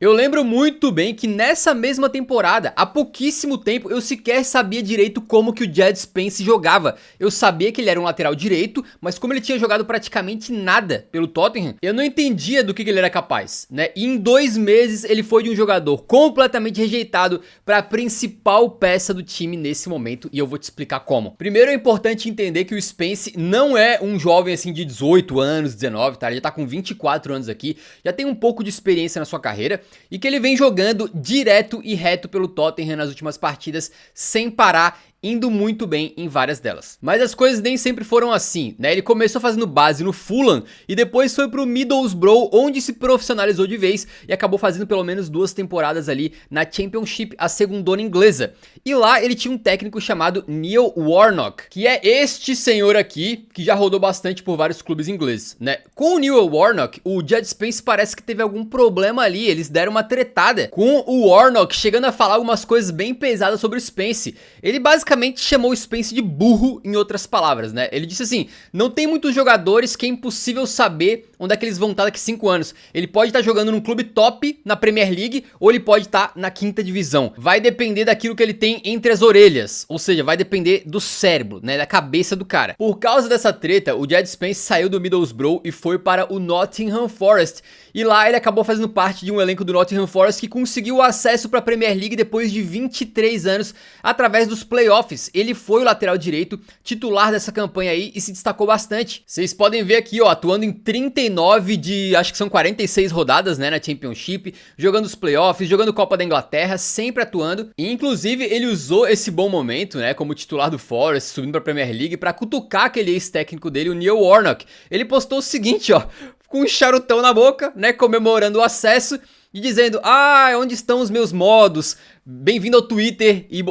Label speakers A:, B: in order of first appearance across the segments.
A: Eu lembro muito bem que nessa mesma temporada, há pouquíssimo tempo, eu sequer sabia direito como que o Jed Spence jogava. Eu sabia que ele era um lateral direito, mas como ele tinha jogado praticamente nada pelo Tottenham, eu não entendia do que ele era capaz, né? E em 2 meses ele foi de um jogador completamente rejeitado para a principal peça do time nesse momento, e eu vou te explicar como. Primeiro é importante entender que o Spence não é um jovem assim de 18 anos, 19, tá? Ele já tá com 24 anos aqui, já tem um pouco de experiência na sua carreira, e que ele vem jogando direto e reto pelo Tottenham nas últimas partidas sem parar, indo muito bem em várias delas. Mas as coisas nem sempre foram assim, né? Ele começou fazendo base no Fulham e depois foi pro Middlesbrough, onde se profissionalizou de vez e acabou fazendo pelo menos 2 temporadas ali na Championship, a segundona inglesa. E lá ele tinha um técnico chamado Neil Warnock, que é este senhor aqui, que já rodou bastante por vários clubes ingleses, né? Com o Neil Warnock, o Jed Spence parece que teve algum problema ali, eles deram uma tretada com o Warnock, chegando a falar algumas coisas bem pesadas sobre o Spence. Ele basicamente chamou o Spence de burro, em outras palavras, né? Ele disse assim: não tem muitos jogadores que é impossível saber onde é que eles vão estar daqui 5 anos. Ele pode estar jogando num clube top na Premier League ou ele pode estar na 5ª divisão. Vai depender daquilo que ele tem entre as orelhas, ou seja, vai depender do cérebro, né, da cabeça do cara. Por causa dessa treta, o Jed Spence saiu do Middlesbrough e foi para o Nottingham Forest. E lá ele acabou fazendo parte de um elenco do Nottingham Forest que conseguiu acesso para a Premier League depois de 23 anos através dos playoffs. Ele foi o lateral direito titular dessa campanha aí e se destacou bastante. Vocês podem ver aqui, ó, atuando em 39 de, acho que são 46 rodadas, né, na Championship, jogando os playoffs, jogando Copa da Inglaterra, sempre atuando. E inclusive ele usou esse bom momento, né, como titular do Forest, subindo para a Premier League, para cutucar aquele ex-técnico dele, o Neil Warnock. Ele postou o seguinte, ó, com um charutão na boca, né, comemorando o acesso e dizendo: ah, onde estão os meus modos? Bem-vindo ao Twitter, e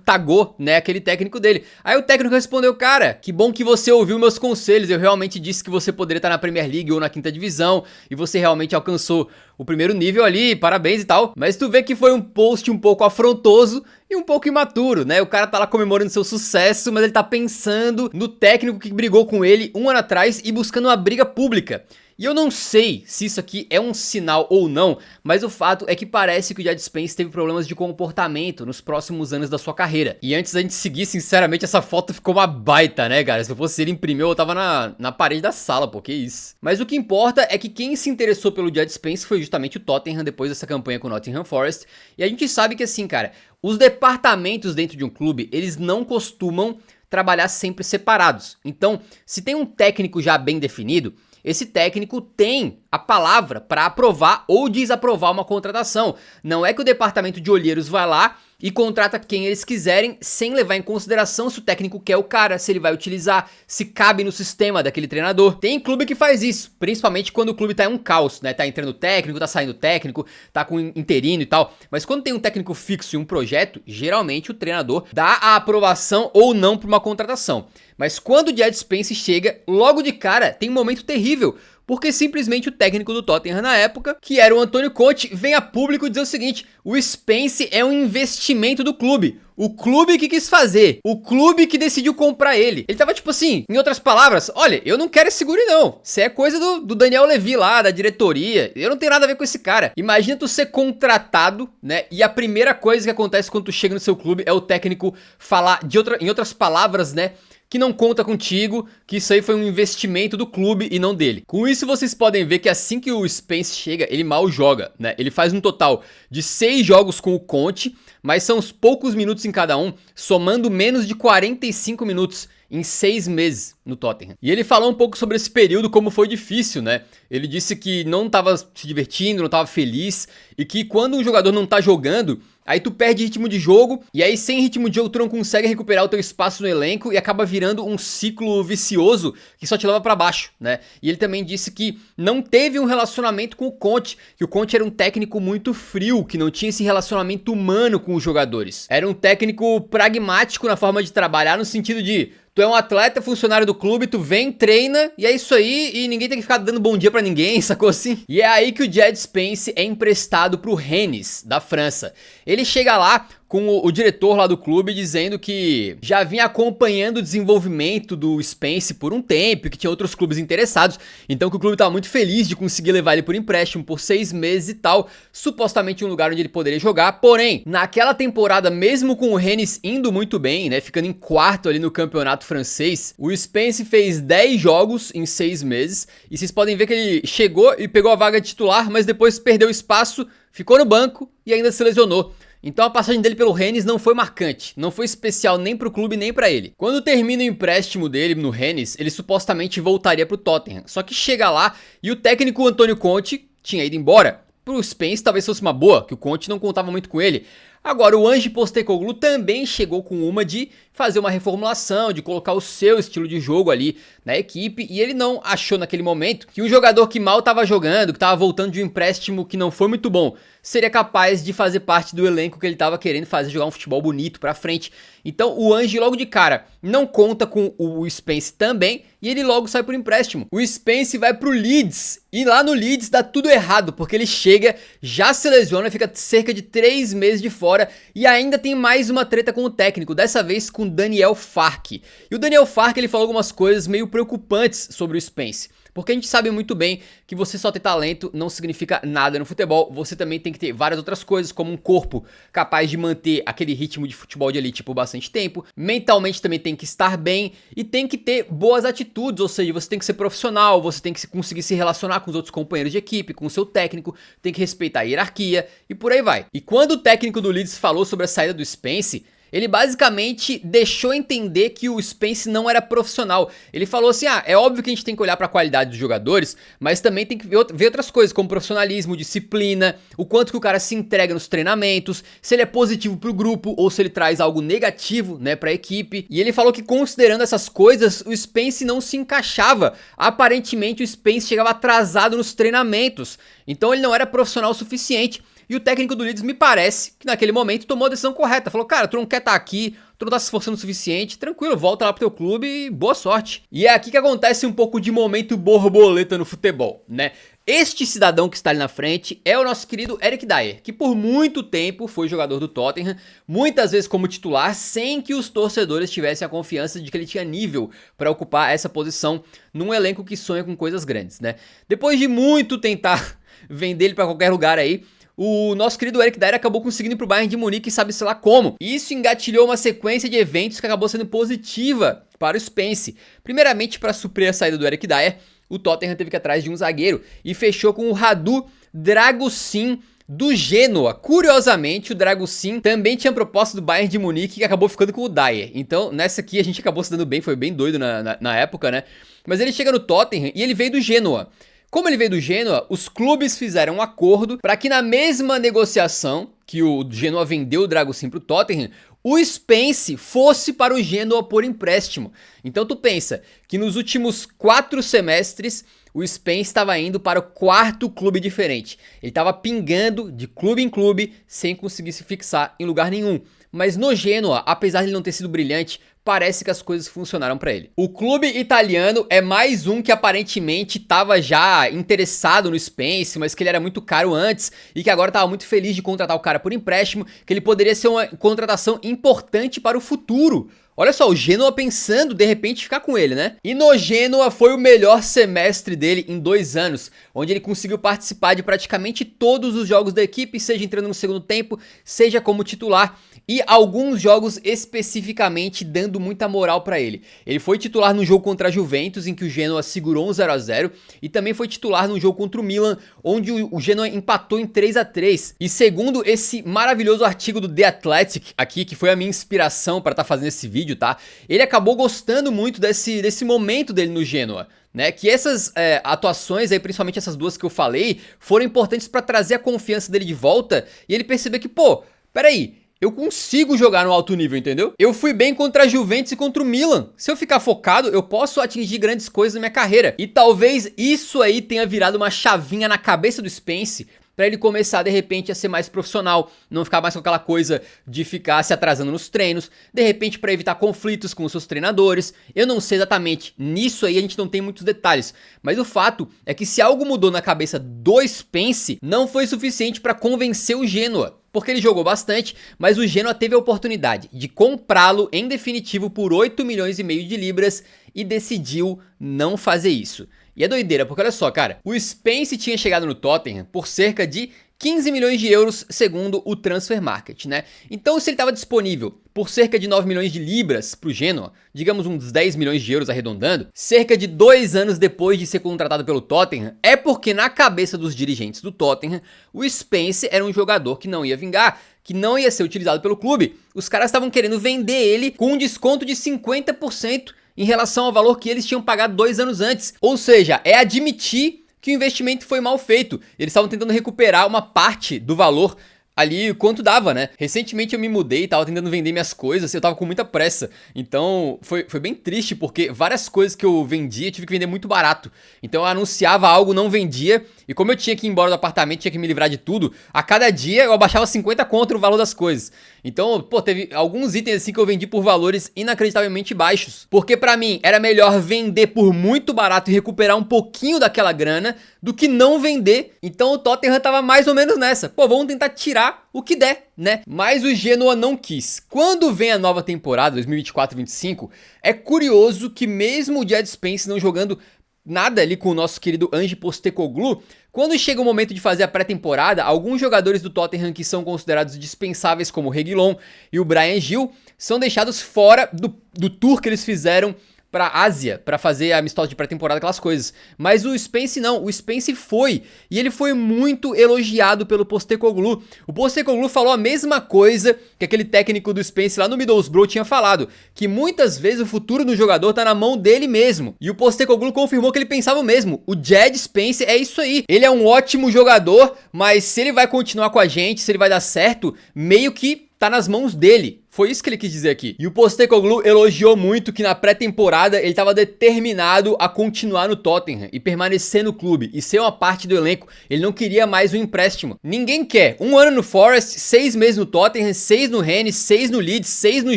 A: tagou, né, aquele técnico dele. Aí o técnico respondeu: cara, que bom que você ouviu meus conselhos, eu realmente disse que você poderia estar na Premier League ou na 5ª divisão, e você realmente alcançou o primeiro nível ali, parabéns e tal. Mas tu vê que foi um post um pouco afrontoso e um pouco imaturo, né? O cara tá lá comemorando seu sucesso, mas ele tá pensando no técnico que brigou com ele 1 ano atrás e buscando uma briga pública. E eu não sei se isso aqui é um sinal ou não, mas o fato é que parece que o Jed Spence teve problemas de comportamento nos próximos anos da sua carreira. E antes da gente seguir, sinceramente, essa foto ficou uma baita, né, cara? Se eu fosse ele imprimir, eu tava na parede da sala, pô, que isso. Mas o que importa é que quem se interessou pelo Jed Spence foi justamente o Tottenham depois dessa campanha com o Nottingham Forest. E a gente sabe que assim, cara, os departamentos dentro de um clube, eles não costumam trabalhar sempre separados. Então, se tem um técnico já bem definido, esse técnico tem a palavra para aprovar ou desaprovar uma contratação. Não é que o departamento de olheiros vai lá e contrata quem eles quiserem sem levar em consideração se o técnico quer o cara, se ele vai utilizar, se cabe no sistema daquele treinador. Tem clube que faz isso, principalmente quando o clube tá em um caos, né? Tá entrando técnico, tá saindo técnico, tá com interino e tal. Mas quando tem um técnico fixo e um projeto, geralmente o treinador dá a aprovação ou não para uma contratação. Mas quando o Jed Spence chega, logo de cara tem um momento terrível, porque simplesmente o técnico do Tottenham na época, que era o Antônio Conte, vem a público dizer o seguinte: o Spence é um investimento do clube. O clube que quis fazer, o clube que decidiu comprar ele. Ele tava tipo assim, em outras palavras: olha, eu não quero esse guri não. Isso é coisa do Daniel Levy lá, da diretoria. Eu não tenho nada a ver com esse cara. Imagina tu ser contratado, né? E a primeira coisa que acontece quando tu chega no seu clube é o técnico falar em outras palavras, né, que não conta contigo, que isso aí foi um investimento do clube e não dele. Com isso vocês podem ver que assim que o Spence chega, ele mal joga, né? Ele faz um total de 6 jogos com o Conte, mas são uns poucos minutos em cada um, somando menos de 45 minutos em 6 meses no Tottenham. E ele falou um pouco sobre esse período, como foi difícil, né? Ele disse que não tava se divertindo, não tava feliz, e que quando um jogador não tá jogando, aí tu perde ritmo de jogo, e aí sem ritmo de jogo tu não consegue recuperar o teu espaço no elenco e acaba virando um ciclo vicioso que só te leva pra baixo, né? E ele também disse que não teve um relacionamento com o Conte, que o Conte era um técnico muito frio, que não tinha esse relacionamento humano com os jogadores. Era um técnico pragmático na forma de trabalhar, no sentido de: tu é um atleta, funcionário do clube, tu vem, treina, e é isso aí, e ninguém tem que ficar dando bom dia pra ninguém, sacou assim? E é aí que o Jed Spence é emprestado pro Rennes, da França. Ele chega lá com o diretor lá do clube dizendo que já vinha acompanhando o desenvolvimento do Spence por um tempo, que tinha outros clubes interessados, então que o clube estava muito feliz de conseguir levar ele por empréstimo por 6 meses e tal, supostamente um lugar onde ele poderia jogar. Porém, naquela temporada, mesmo com o Rennes indo muito bem, né, ficando em quarto ali no campeonato francês, o Spence fez 10 jogos em 6 meses, e vocês podem ver que ele chegou e pegou a vaga de titular, mas depois perdeu espaço, ficou no banco e ainda se lesionou. Então a passagem dele pelo Rennes não foi marcante, não foi especial nem pro clube nem pra ele. Quando termina o empréstimo dele no Rennes, ele supostamente voltaria pro Tottenham. Só que chega lá e o técnico Antônio Conte tinha ido embora. Pro Spence talvez fosse uma boa, que o Conte não contava muito com ele. Agora o Ange Postecoglou também chegou com uma de fazer uma reformulação, de colocar o seu estilo de jogo ali na equipe, e ele não achou naquele momento que um jogador que mal estava jogando, que estava voltando de um empréstimo que não foi muito bom, seria capaz de fazer parte do elenco que ele estava querendo fazer, jogar um futebol bonito pra frente. Então o Ange logo de cara não conta com o Spence também, e ele logo sai por empréstimo. O Spence vai pro Leeds, e lá no Leeds dá tudo errado, porque ele chega, já se lesiona, fica cerca de 3 meses de fora, e ainda tem mais uma treta com o técnico, dessa vez com Daniel Farke. E o Daniel Farke, ele falou algumas coisas meio preocupantes sobre o Spence. Porque a gente sabe muito bem que você só ter talento não significa nada no futebol. Você também tem que ter várias outras coisas, como um corpo capaz de manter aquele ritmo de futebol de elite por bastante tempo. Mentalmente também tem que estar bem e tem que ter boas atitudes, ou seja, você tem que ser profissional, você tem que conseguir se relacionar com os outros companheiros de equipe, com o seu técnico, tem que respeitar a hierarquia e por aí vai. E quando o técnico do Leeds falou sobre a saída do Spence, ele basicamente deixou entender que o Spence não era profissional. Ele falou assim, é óbvio que a gente tem que olhar para a qualidade dos jogadores, mas também tem que ver outras coisas, como profissionalismo, disciplina, o quanto que o cara se entrega nos treinamentos, se ele é positivo pro grupo ou se ele traz algo negativo, né, pra equipe. E ele falou que considerando essas coisas, o Spence não se encaixava. Aparentemente o Spence chegava atrasado nos treinamentos, então ele não era profissional o suficiente. E o técnico do Leeds me parece que naquele momento tomou a decisão correta. Falou, cara, tu não quer estar aqui, tu não tá se esforçando o suficiente, tranquilo, volta lá pro teu clube e boa sorte. E é aqui que acontece um pouco de momento borboleta no futebol, né? Este cidadão que está ali na frente é o nosso querido Eric Dier, que por muito tempo foi jogador do Tottenham, muitas vezes como titular, sem que os torcedores tivessem a confiança de que ele tinha nível para ocupar essa posição num elenco que sonha com coisas grandes, né? Depois de muito tentar vender ele para qualquer lugar aí, o nosso querido Eric Dier acabou conseguindo ir pro Bayern de Munique, sabe-se lá como. Isso engatilhou uma sequência de eventos que acabou sendo positiva para o Spence. Primeiramente, para suprir a saída do Eric Dier, o Tottenham teve que ir atrás de um zagueiro e fechou com o Radu Dragusin do Genoa. Curiosamente, o Dragusin também tinha proposta do Bayern de Munique que acabou ficando com o Dier. Então, nessa aqui a gente acabou se dando bem, foi bem doido na época, né? Mas ele chega no Tottenham e ele veio do Genoa. Como ele veio do Genoa, os clubes fizeram um acordo para que na mesma negociação que o Genoa vendeu o Dragusin pro Tottenham, o Spence fosse para o Genoa por empréstimo. Então tu pensa que nos últimos 4 semestres o Spence estava indo para o 4º clube diferente. Ele estava pingando de clube em clube sem conseguir se fixar em lugar nenhum. Mas no Genoa, apesar de ele não ter sido brilhante, parece que as coisas funcionaram pra ele. O clube italiano é mais um que aparentemente estava já interessado no Spence, mas que ele era muito caro antes e que agora estava muito feliz de contratar o cara por empréstimo, que ele poderia ser uma contratação importante para o futuro. Olha só, o Genoa pensando de repente ficar com ele, né? E no Genoa foi o melhor semestre dele em 2 anos, onde ele conseguiu participar de praticamente todos os jogos da equipe, seja entrando no segundo tempo, seja como titular, e alguns jogos especificamente dando muita moral pra ele. Ele foi titular no jogo contra a Juventus, em que o Genoa segurou um 0-0, e também foi titular no jogo contra o Milan, onde o Genoa empatou em 3-3. E segundo esse maravilhoso artigo do The Athletic aqui, que foi a minha inspiração para estar fazendo esse vídeo, tá? Ele acabou gostando muito desse momento dele no Genoa, né? Que essas atuações aí, principalmente essas duas que eu falei, foram importantes para trazer a confiança dele de volta e ele perceber que, pô, peraí, eu consigo jogar no alto nível, entendeu? Eu fui bem contra a Juventus e contra o Milan. Se eu ficar focado, eu posso atingir grandes coisas na minha carreira. E talvez isso aí tenha virado uma chavinha na cabeça do Spence pra ele começar de repente a ser mais profissional, não ficar mais com aquela coisa de ficar se atrasando nos treinos, de repente pra evitar conflitos com os seus treinadores. Eu não sei exatamente, nisso aí a gente não tem muitos detalhes, mas o fato é que se algo mudou na cabeça do Spence, não foi suficiente pra convencer o Genoa. porque ele jogou bastante, mas o Genoa teve a oportunidade de comprá-lo em definitivo por 8 milhões e meio de libras e decidiu não fazer isso. E é doideira, porque olha só, cara, o Spence tinha chegado no Tottenham por cerca de 15 milhões de euros, segundo o Transfer Market, né? Então, se ele estava disponível por cerca de 9 milhões de libras para o Genoa, digamos uns 10 milhões de euros arredondando, cerca de 2 anos depois de ser contratado pelo Tottenham, é porque na cabeça dos dirigentes do Tottenham, o Spence era um jogador que não ia vingar, que não ia ser utilizado pelo clube. Os caras estavam querendo vender ele com um desconto de 50% em relação ao valor que eles tinham pagado 2 anos antes. Ou seja, é admitir que o investimento foi mal feito. Eles estavam tentando recuperar uma parte do valor ali quanto dava, né? Recentemente eu me mudei, tava tentando vender minhas coisas, eu tava com muita pressa. Então foi bem triste, porque várias coisas que eu vendia, tive que vender muito barato. Então eu anunciava algo, não vendia, e como eu tinha que ir embora do apartamento, tinha que me livrar de tudo, a cada dia eu abaixava 50 contra o valor das coisas. Então, pô, teve alguns itens assim que eu vendi por valores inacreditavelmente baixos. Porque pra mim era melhor vender por muito barato e recuperar um pouquinho daquela grana do que não vender. Então o Tottenham tava mais ou menos nessa. Pô, vamos tentar tirar o que der, né? Mas o Genoa não quis. Quando vem a nova temporada, 2024-25, é curioso que mesmo o Jed Spence não jogando nada ali com o nosso querido Ange Postecoglou, quando chega o momento de fazer a pré-temporada, alguns jogadores do Tottenham que são considerados dispensáveis, como o Reguilon e o Bryan Gil, são deixados fora do tour que eles fizeram pra Ásia, pra fazer a amistosa de pré-temporada, aquelas coisas. Mas o Spence não, o Spence foi, e ele foi muito elogiado pelo Postecoglou. O Postecoglou falou a mesma coisa que aquele técnico do Spence lá no Middlesbrough tinha falado, que muitas vezes o futuro do jogador tá na mão dele mesmo. E o Postecoglou confirmou que ele pensava o mesmo. O Jed Spence é isso aí. Ele é um ótimo jogador, mas se ele vai continuar com a gente, se ele vai dar certo, meio que tá nas mãos dele. Foi isso que ele quis dizer aqui. E o Postecoglou elogiou muito que na pré-temporada ele estava determinado a continuar no Tottenham e permanecer no clube e ser uma parte do elenco. Ele não queria mais um empréstimo. Ninguém quer. 1 ano no Forest, 6 meses no Tottenham, 6 no Rennes, 6 no Leeds, 6 no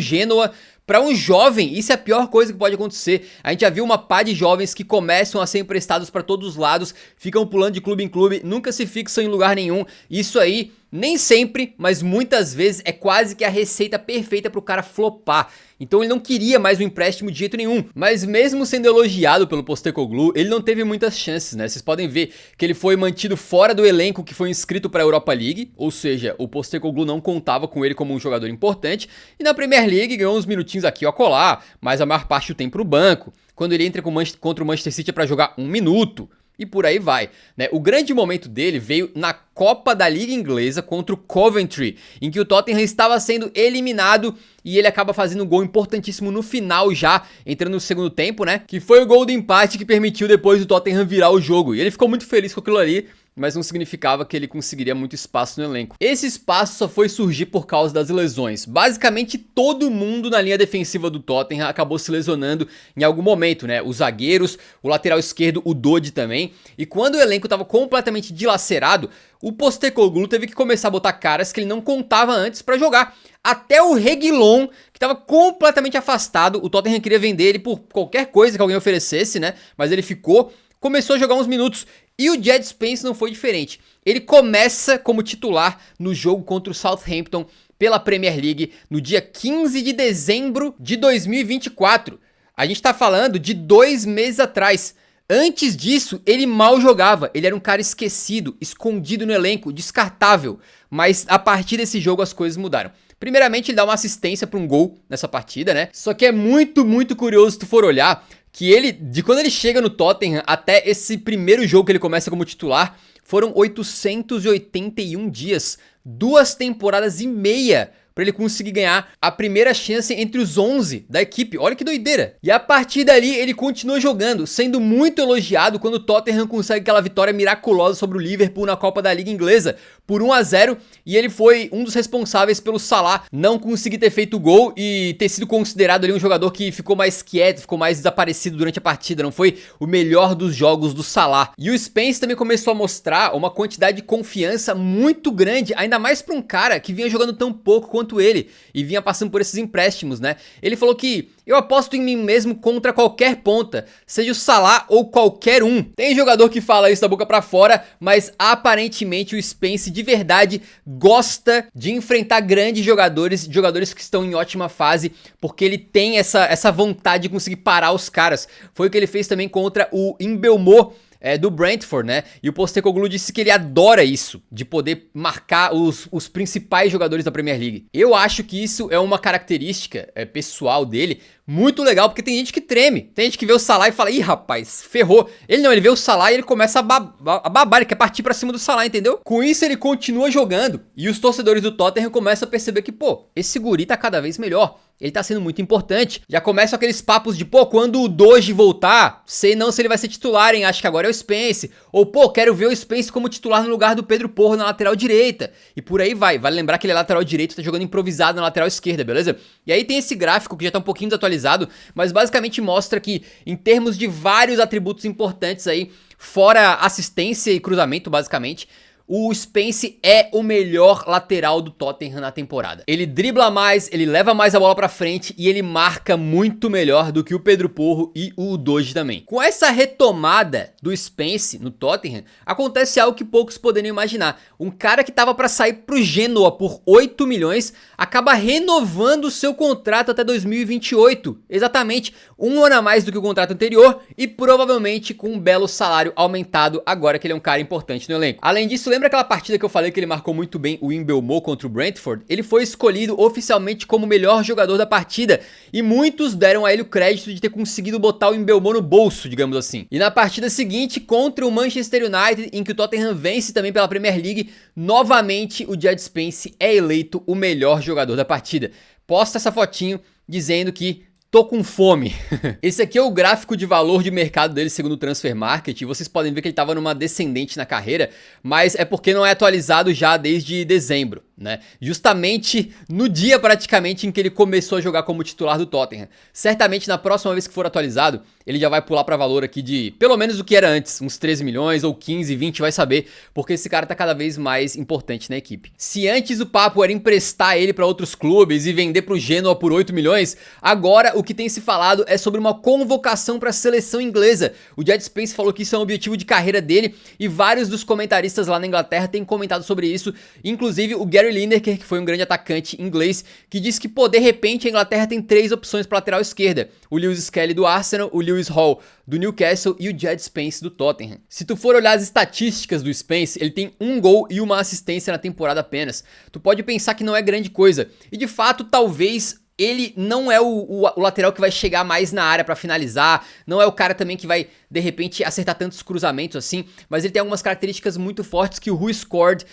A: Genoa. Para um jovem, isso é a pior coisa que pode acontecer. A gente já viu uma pá de jovens que começam a ser emprestados para todos os lados, ficam pulando de clube em clube, nunca se fixam em lugar nenhum. Isso aí, nem sempre, mas muitas vezes é quase que a receita perfeita para o cara flopar. Então ele não queria mais um empréstimo de jeito nenhum. Mas mesmo sendo elogiado pelo Postecoglou, ele não teve muitas chances, né? Vocês podem ver que ele foi mantido fora do elenco que foi inscrito para a Europa League. Ou seja, o Postecoglou não contava com ele como um jogador importante. E na Premier League ganhou uns minutinhos aqui ou acolá, mas a maior parte do tempo no banco. Quando ele entra contra o Manchester City é para jogar 1 minuto. E por aí vai, né? O grande momento dele veio na Copa da Liga Inglesa contra o Coventry, em que o Tottenham estava sendo eliminado e ele acaba fazendo um gol importantíssimo no final já, entrando no segundo tempo, né? Que foi o gol do empate que permitiu depois o Tottenham virar o jogo. E ele ficou muito feliz com aquilo ali, mas não significava que ele conseguiria muito espaço no elenco. Esse espaço só foi surgir por causa das lesões. Basicamente todo mundo na linha defensiva do Tottenham acabou se lesionando em algum momento, né? Os zagueiros, o lateral esquerdo, o Dodi também. E quando o elenco estava completamente dilacerado, o Postecoglou teve que começar a botar caras que ele não contava antes para jogar. Até o Reguilon, que estava completamente afastado, o Tottenham queria vender ele por qualquer coisa que alguém oferecesse, né? Mas ele ficou, começou a jogar uns minutos. E o Jed Spence não foi diferente. Ele começa como titular no jogo contra o Southampton pela Premier League no dia 15 de dezembro de 2024. A gente tá falando de 2 meses atrás. Antes disso, ele mal jogava. Ele era um cara esquecido, escondido no elenco, descartável. Mas a partir desse jogo as coisas mudaram. Primeiramente, ele dá uma assistência para um gol nessa partida, né? Só que é muito, muito curioso se tu for olhar que ele, de quando ele chega no Tottenham até esse primeiro jogo que ele começa como titular, foram 881 dias, 2 temporadas e meia para ele conseguir ganhar a primeira chance entre os 11 da equipe. Olha que doideira. E a partir dali ele continua jogando, sendo muito elogiado quando o Tottenham consegue aquela vitória miraculosa sobre o Liverpool na Copa da Liga Inglesa por 1-0, e ele foi um dos responsáveis pelo Salah não conseguir ter feito o gol e ter sido considerado ali um jogador que ficou mais quieto, ficou mais desaparecido durante a partida. Não foi o melhor dos jogos do Salah. E o Spence também começou a mostrar uma quantidade de confiança muito grande, ainda ainda mais pra um cara que vinha jogando tão pouco quanto ele e vinha passando por esses empréstimos, né? Ele falou que eu aposto em mim mesmo contra qualquer ponta, seja o Salah ou qualquer um. Tem jogador que fala isso da boca pra fora, mas aparentemente o Spence de verdade gosta de enfrentar grandes jogadores que estão em ótima fase, porque ele tem essa vontade de conseguir parar os caras. Foi o que ele fez também contra o Mbeumo, do Brentford, né? E o Postecoglou disse que ele adora isso, de poder marcar os principais jogadores da Premier League. Eu acho que isso é uma característica pessoal dele muito legal, porque tem gente que treme. Tem gente que vê o Salah e fala, ih, rapaz, ferrou. Ele não, ele vê o Salah e ele começa a babar, ele quer partir pra cima do Salah, entendeu? Com isso ele continua jogando, e os torcedores do Tottenham começam a perceber que, pô, esse guri tá cada vez melhor. Ele tá sendo muito importante. Já começam aqueles papos de, pô, quando o Doge voltar, sei não se ele vai ser titular, hein? Acho que agora é o Spence. Ou, pô, quero ver o Spence como titular no lugar do Pedro Porro na lateral direita. E por aí vai. Vale lembrar que ele é lateral direito, tá jogando improvisado na lateral esquerda, beleza? E aí tem esse gráfico que já tá um pouquinho desatualizado, mas basicamente mostra que, em termos de vários atributos importantes aí, fora assistência e cruzamento, basicamente, o Spence é o melhor lateral do Tottenham na temporada. Ele dribla mais, ele leva mais a bola pra frente e ele marca muito melhor do que o Pedro Porro e o Doge também. Com essa retomada do Spence no Tottenham, acontece algo que poucos poderiam imaginar. Um cara que tava pra sair pro Genoa por 8 milhões, acaba renovando o seu contrato até 2028. Exatamente, um ano a mais do que o contrato anterior e provavelmente com um belo salário aumentado agora que ele é um cara importante no elenco. Além disso, lembra aquela partida que eu falei que ele marcou muito bem o Mbeumo contra o Brentford? Ele foi escolhido oficialmente como o melhor jogador da partida e muitos deram a ele o crédito de ter conseguido botar o Mbeumo no bolso, digamos assim. E na partida seguinte, contra o Manchester United, em que o Tottenham vence também pela Premier League, novamente o Jed Spence é eleito o melhor jogador da partida. Posta essa fotinho dizendo que tô com fome. Esse aqui é o gráfico de valor de mercado dele segundo o Transfermarkt, e vocês podem ver que ele estava numa descendente na carreira, mas é porque não é atualizado já desde dezembro, né? Justamente no dia praticamente em que ele começou a jogar como titular do Tottenham. Certamente na próxima vez que for atualizado, ele já vai pular para valor aqui de pelo menos o que era antes, uns 13 milhões ou 15, 20, vai saber, porque esse cara tá cada vez mais importante na equipe. Se antes o papo era emprestar ele para outros clubes e vender pro Genoa por 8 milhões, agora o que tem se falado é sobre uma convocação para a seleção inglesa. O Jed Spence falou que isso é um objetivo de carreira dele e vários dos comentaristas lá na Inglaterra têm comentado sobre isso, inclusive o Gary Lineker, que foi um grande atacante inglês, que disse que, pô, de repente a Inglaterra tem 3 opções para lateral esquerda: o Lewis Skelly do Arsenal, o Lewis Hall do Newcastle e o Jed Spence do Tottenham. Se tu for olhar as estatísticas do Spence, ele tem 1 gol e 1 assistência na temporada apenas. Tu pode pensar que não é grande coisa, e de fato talvez ele não é o lateral que vai chegar mais na área pra finalizar, não é o cara também que vai, de repente, acertar tantos cruzamentos assim, mas ele tem algumas características muito fortes que o WhoScored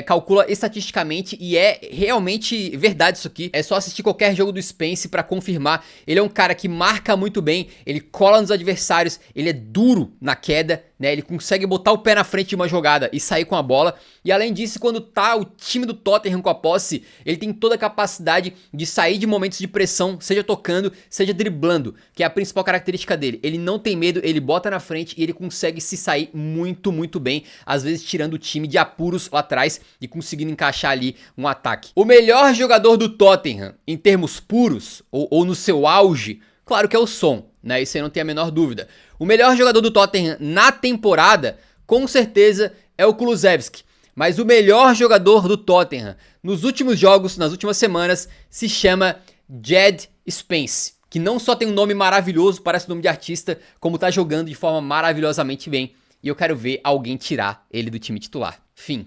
A: calcula estatisticamente, e é realmente verdade isso aqui. É só assistir qualquer jogo do Spence pra confirmar. Ele é um cara que marca muito bem, ele cola nos adversários, ele é duro na queda, né? Ele consegue botar o pé na frente de uma jogada e sair com a bola, e além disso, quando tá o time do Tottenham com a posse, ele tem toda a capacidade de sair de momentos de pressão, seja tocando, seja driblando, que é a principal característica dele. Ele não tem medo, ele bota na frente e ele consegue se sair muito, muito bem, às vezes tirando o time de apuros lá atrás e conseguindo encaixar ali um ataque. O melhor jogador do Tottenham, em termos puros, ou no seu auge, claro que é o Son, né? Isso aí não tem a menor dúvida. O melhor jogador do Tottenham na temporada, com certeza, é o Kulusevski. Mas o melhor jogador do Tottenham nos últimos jogos, nas últimas semanas, se chama Jed Spence, que não só tem um nome maravilhoso, parece nome de artista, como tá jogando de forma maravilhosamente bem. E eu quero ver alguém tirar ele do time titular. Fim.